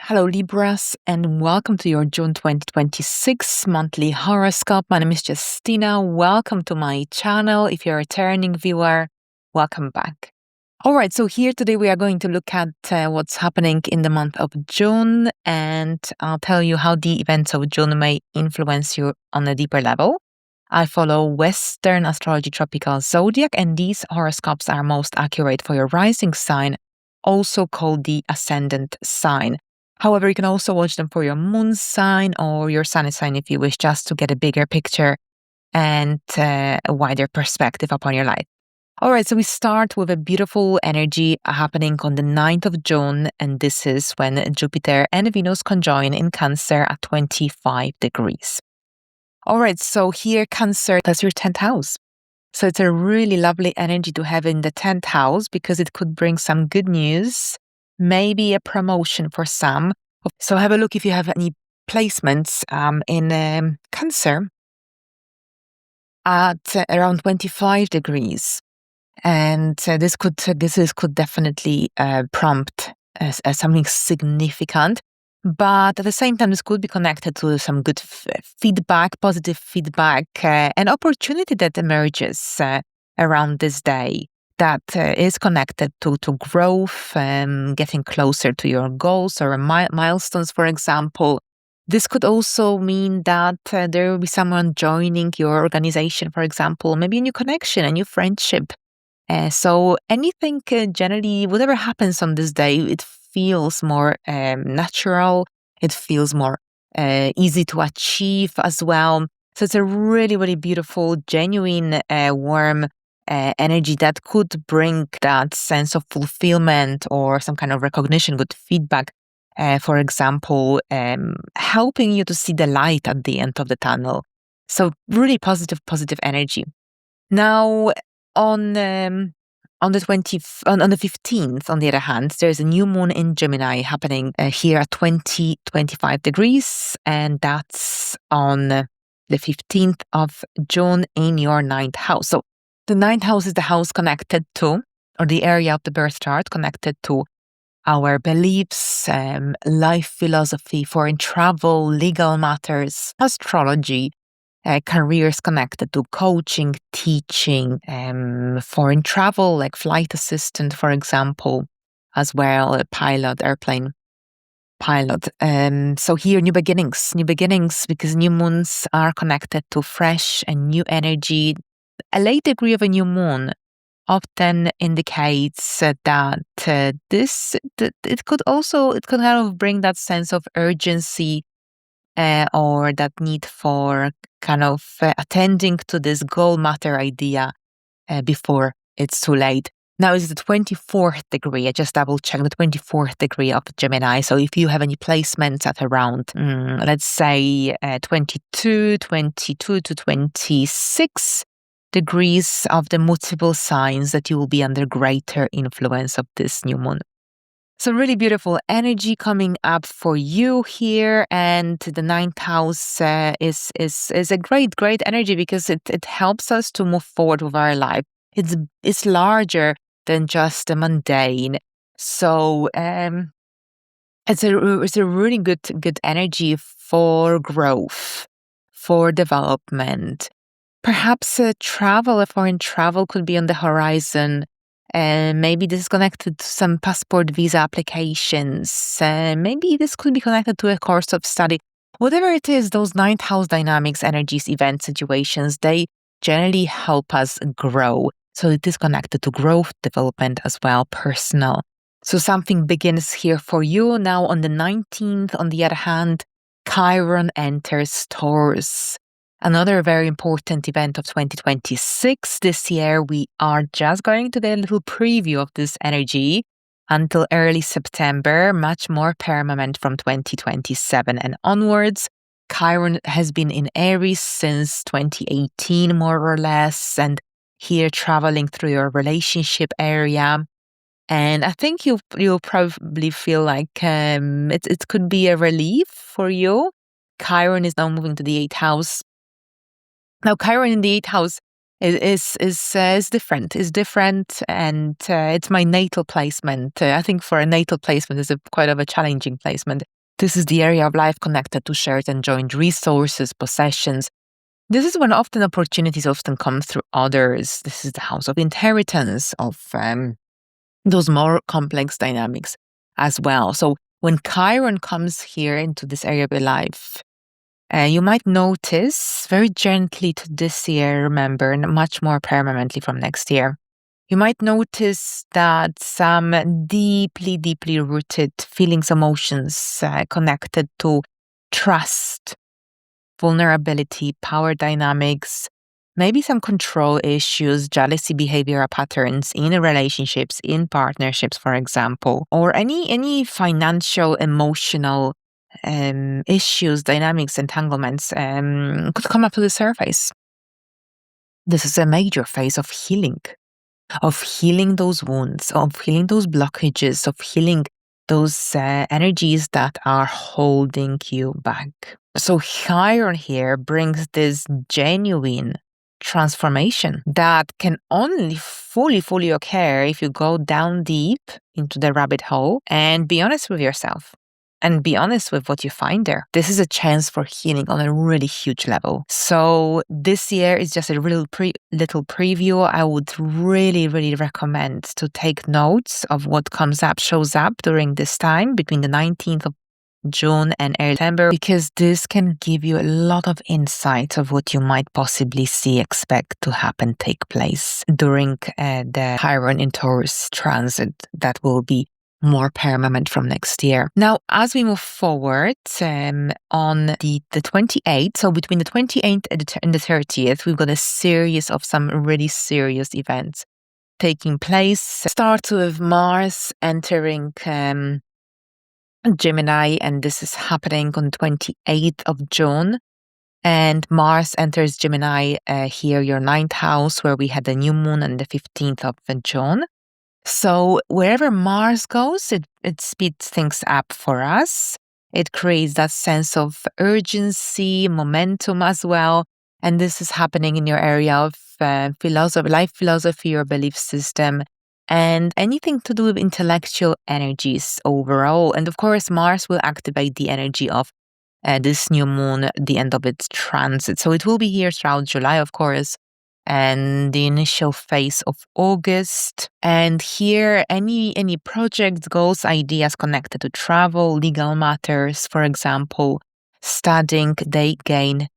Hello, Libras, and welcome to your June 2026 monthly horoscope. My name is Justina. Welcome to my channel. If you're a returning viewer, welcome back. All right, so here today we are going to look at what's happening in the month of June, and I'll tell you how the events of June may influence you on a deeper level. I follow Western astrology tropical zodiac, and these horoscopes are most accurate for your rising sign, also called the ascendant sign. However, you can also watch them for your moon sign or your sun sign if you wish, just to get a bigger picture and a wider perspective upon your life. All right, so we start with a beautiful energy happening on the 9th of June, and this is when Jupiter and Venus conjoin in Cancer at 25 degrees. All right, so here Cancer, that's your 10th house. So it's a really lovely energy to have in the 10th house because it could bring some good news, maybe a promotion for some. So have a look if you have any placements in Cancer at around 25 degrees. And this could definitely prompt something significant. But at the same time, this could be connected to some good feedback, positive feedback, an opportunity that emerges around this day that is connected to growth, getting closer to your goals or milestones, for example. This could also mean that there will be someone joining your organization, for example, maybe a new connection, a new friendship. So anything, generally, whatever happens on this day, it feels more natural. It feels more easy to achieve as well. So it's a really, really beautiful, genuine, warm energy that could bring that sense of fulfillment or some kind of recognition, good feedback. For example, helping you to see the light at the end of the tunnel. So really positive energy. Now, on the 15th, on the other hand, there's a new moon in Gemini happening here at 25 degrees, and that's on the 15th of June in your 9th house. So the 9th house is the house connected to, or the area of the birth chart connected to our beliefs, life philosophy, foreign travel, legal matters, astrology, careers connected to coaching, teaching, foreign travel, like flight assistant, for example, as well, a pilot, airplane pilot. So here, new beginnings, because new moons are connected to fresh and new energy. A late degree of a new moon often indicates that it could kind of bring that sense of urgency or that need for kind of attending to this goal matter idea before it's too late. Now it's the 24th degree. I just double checked the 24th degree of Gemini. So if you have any placements at around, let's say 22 to 26 degrees of the multiple signs, that you will be under greater influence of this new moon. So really beautiful energy coming up for you here, and the 9th house is a great energy because it helps us to move forward with our life. It's larger than just a mundane. So it's a really good energy for growth, for development. Perhaps travel, a foreign travel could be on the horizon. Maybe this is connected to some passport visa applications. Maybe this could be connected to a course of study. Whatever it is, those 9th house dynamics, energies, events, situations, they generally help us grow. So it is connected to growth, development as well, personal. So something begins here for you. Now on the 19th, on the other hand, Chiron enters Taurus. Another very important event of 2026 this year. We are just going to get a little preview of this energy until early September, much more permanent from 2027 and onwards. Chiron has been in Aries since 2018, more or less, and here traveling through your relationship area. And I think you'll probably feel like it could be a relief for you. Chiron is now moving to the 8th house. Now, Chiron in the 8th house is different. And it's my natal placement. I think for a natal placement is quite of a challenging placement. This is the area of life connected to shared and joint resources, possessions. This is when often opportunities often come through others. This is the house of inheritance, of those more complex dynamics as well. So when Chiron comes here into this area of your life, you might notice very gently to this year, remember, and much more permanently from next year. You might notice that some deeply, deeply rooted feelings, emotions connected to trust, vulnerability, power dynamics, maybe some control issues, jealousy behavioral patterns in relationships, in partnerships, for example, or any financial, emotional issues, dynamics, entanglements could come up to the surface. This is a major phase of healing those wounds, of healing those blockages, of healing those energies that are holding you back. So Chiron here brings this genuine transformation that can only fully occur if you go down deep into the rabbit hole and be honest with yourself. And be honest with what you find there. This is a chance for healing on a really huge level. So this year is just a little preview. I would really recommend to take notes of what shows up during this time between the 19th of June and early September, because this can give you a lot of insight of what you might possibly expect to happen, take place during the Chiron in Taurus transit that will be more permanent from next year. Now, as we move forward on the 28th, so between the 28th and the 30th, we've got a series of some really serious events taking place. Starts with Mars entering Gemini, and this is happening on 28th of June. And Mars enters Gemini here, your 9th house, where we had the new moon on the 15th of June. So wherever Mars goes, it speeds things up for us. It creates that sense of urgency, momentum as well. And this is happening in your area of life philosophy or belief system, and anything to do with intellectual energies overall. And of course, Mars will activate the energy of this new moon at the end of its transit. So it will be here throughout July, of course, and the initial phase of August. And here, any projects, goals, ideas connected to travel, legal matters, for example, studying, they gain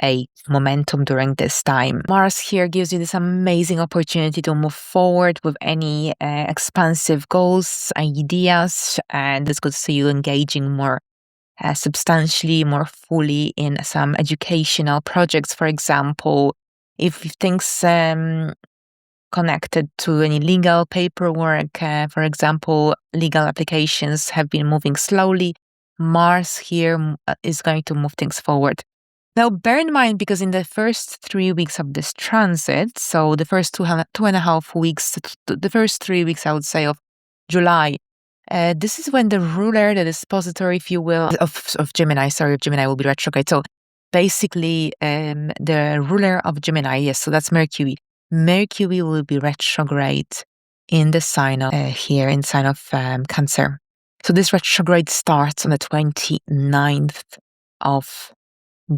a momentum during this time. Mars here gives you this amazing opportunity to move forward with any expansive goals, ideas, and it's good to see you engaging more substantially, more fully in some educational projects, for example. If things connected to any legal paperwork, for example, legal applications have been moving slowly, Mars here is going to move things forward. Now, bear in mind, because in the first 3 weeks of this transit, so the first two and a half weeks, the first 3 weeks, I would say, of July, this is when the ruler, the dispositor, if you will, of Gemini will be retrograde. So basically, the ruler of Gemini, yes, so that's Mercury. Mercury will be retrograde in the sign of Cancer. So this retrograde starts on the 29th of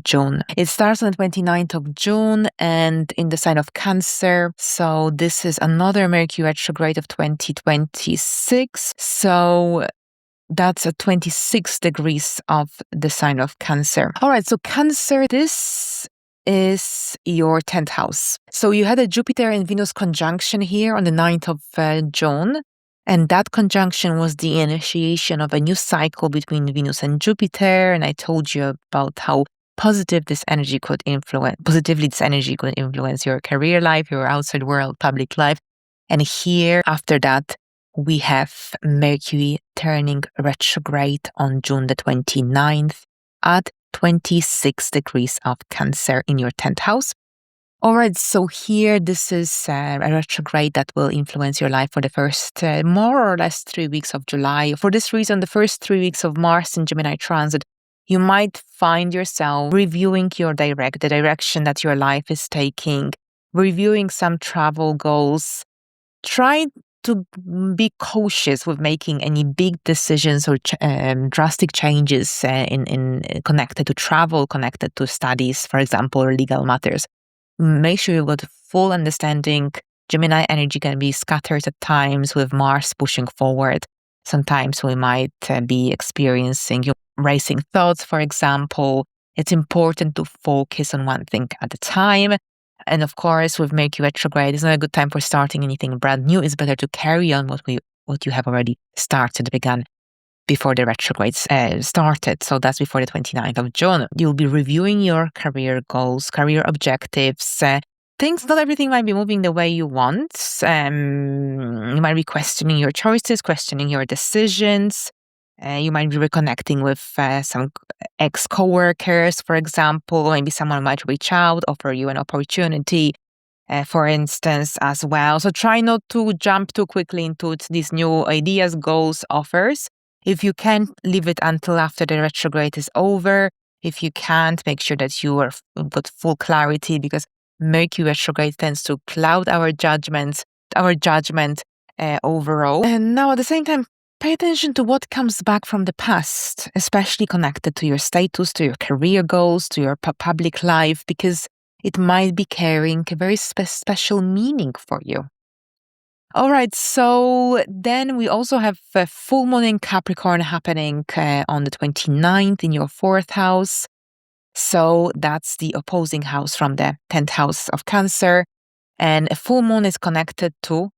June. It starts on the 29th of June and in the sign of Cancer. So this is another Mercury retrograde of 2026. So that's at 26 degrees of the sign of Cancer. All right, so Cancer, this is your 10th house. So you had a Jupiter and Venus conjunction here on the 9th of June. And that conjunction was the initiation of a new cycle between Venus and Jupiter. And I told you about how positively this energy could influence your career life, your outside world, public life. And here, after that, we have Mercury turning retrograde on June the 29th at 26 degrees of Cancer in your 10th house. All right, so here, this is a retrograde that will influence your life for the first more or less 3 weeks of July. For this reason, the first 3 weeks of Mars in Gemini transit, you might find yourself reviewing the direction that your life is taking, reviewing some travel goals. Try to be cautious with making any big decisions or drastic changes in connected to travel, connected to studies, for example, or legal matters. Make sure you've got full understanding. Gemini energy can be scattered at times with Mars pushing forward. Sometimes we might be experiencing racing thoughts, for example. It's important to focus on one thing at a time. And of course, with Mercury retrograde, it's not a good time for starting anything brand new. It's better to carry on what you have already begun before the retrograde started. So that's before the 29th of June. You'll be reviewing your career goals, career objectives. Not everything might be moving the way you want. You might be questioning your choices, questioning your decisions. You might be reconnecting with some ex-coworkers, for example. Maybe someone might reach out, offer you an opportunity, for instance, as well. So try not to jump too quickly into these new ideas, goals, offers. If you can, leave it until after the retrograde is over. If you can't, make sure that you have got full clarity, because Mercury retrograde tends to cloud our judgment overall. And now at the same time, pay attention to what comes back from the past, especially connected to your status, to your career goals, to your public life, because it might be carrying a very special meaning for you. All right, so then we also have a full moon in Capricorn happening on the 29th in your 4th house. So that's the opposing house from the 10th house of Cancer. And a full moon is connected to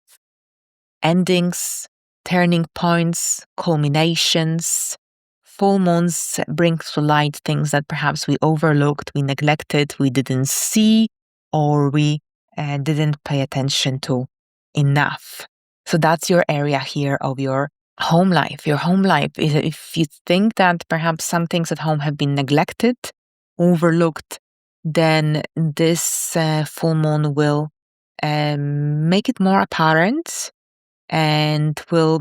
endings, turning points, culminations. Full moons bring to light things that perhaps we overlooked, we neglected, we didn't see, or we didn't pay attention to enough. So that's your area here of your home life. Your home life is, if you think that perhaps some things at home have been neglected, overlooked, then this full moon will make it more apparent and will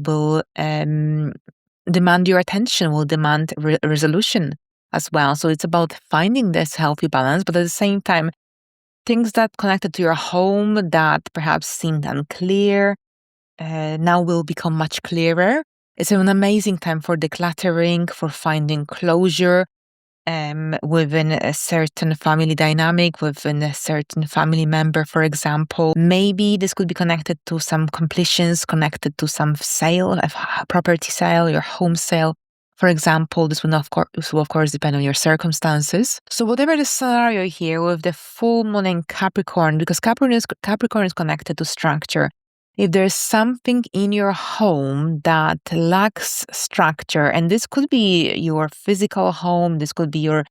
demand your attention, will demand resolution as well. So it's about finding this healthy balance, but at the same time, things that connected to your home that perhaps seemed unclear now will become much clearer. It's an amazing time for decluttering, for finding closure within a certain family dynamic, within a certain family member, for example. Maybe this could be connected to some completions, connected to some sale, a property sale, your home sale. For example, this will of course depend on your circumstances. So whatever the scenario here with the full moon in Capricorn, because Capricorn is connected to structure. If there's something in your home that lacks structure, and this could be your physical home, this could be your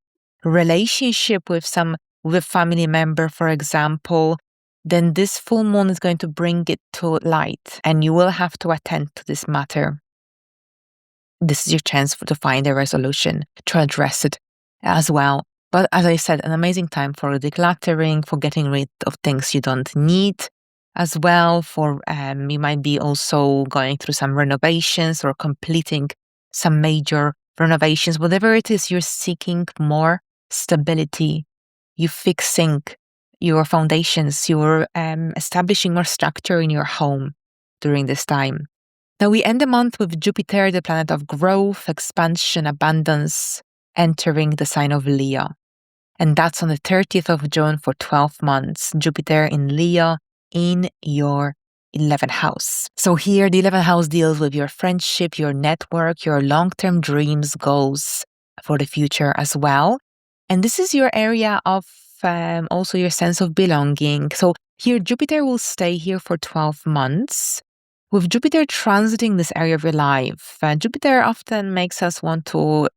relationship with a family member, for example, then this full moon is going to bring it to light, and you will have to attend to this matter. This is your chance to find a resolution, to address it as well. But as I said, an amazing time for decluttering, for getting rid of things you don't need as well. For you might be also going through some renovations or completing some major renovations. Whatever it is, you're seeking more stability. You're fixing your foundations. You're establishing more structure in your home during this time. Now we end the month with Jupiter, the planet of growth, expansion, abundance, entering the sign of Leo. And that's on the 30th of June for 12 months. Jupiter in Leo in your 11th house. So here, the 11th house deals with your friendship, your network, your long-term dreams, goals for the future as well. And this is your area of also your sense of belonging. So here, Jupiter will stay here for 12 months. With Jupiter transiting this area of your life, Jupiter often makes us want to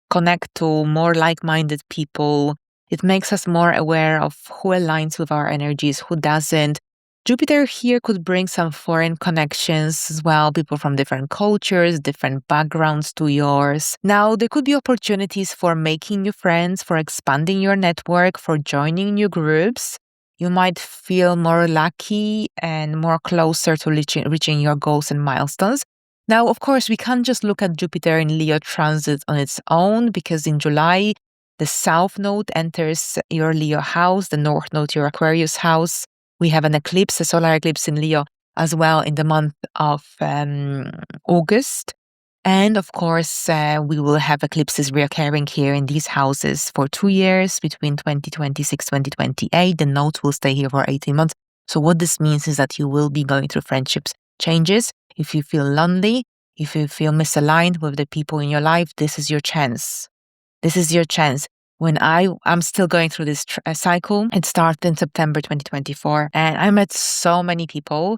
connect to more like-minded people. It makes us more aware of who aligns with our energies, who doesn't. Jupiter here could bring some foreign connections as well, people from different cultures, different backgrounds to yours. Now, there could be opportunities for making new friends, for expanding your network, for joining new groups. You might feel more lucky and more closer to reaching your goals and milestones. Now, of course, we can't just look at Jupiter in Leo transit on its own, because in July, the South Node enters your Leo house, the North Node your Aquarius house. We have an eclipse, a solar eclipse in Leo as well in the month of August. And of course, we will have eclipses reoccurring here in these houses for 2 years between 2026, 2028. The nodes will stay here for 18 months. So what this means is that you will be going through friendships changes. If you feel lonely, if you feel misaligned with the people in your life, this is your chance. This is your chance. When I'm still going through this cycle, it started in September 2024, and I met so many people.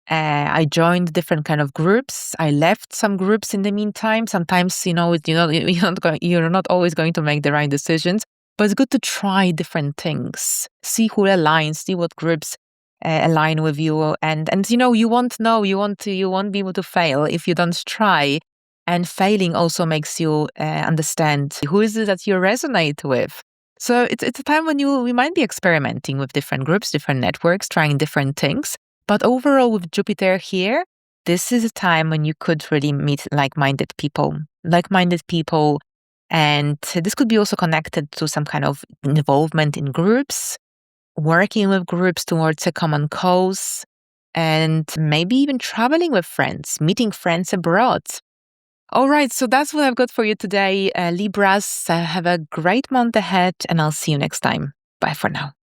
I joined different kind of groups. I left some groups in the meantime. Sometimes, you're not always going to make the right decisions, but it's good to try different things. See who aligns, see what groups align with you, and you won't know. You won't be able to fail if you don't try. And failing also makes you understand who is it that you resonate with. So it's a time when we might be experimenting with different groups, different networks, trying different things. But overall, with Jupiter here, this is a time when you could really meet like-minded people. And this could be also connected to some kind of involvement in groups, working with groups towards a common cause, and maybe even traveling with friends, meeting friends abroad. All right, so that's what I've got for you today, Libras. Have a great month ahead, and I'll see you next time. Bye for now.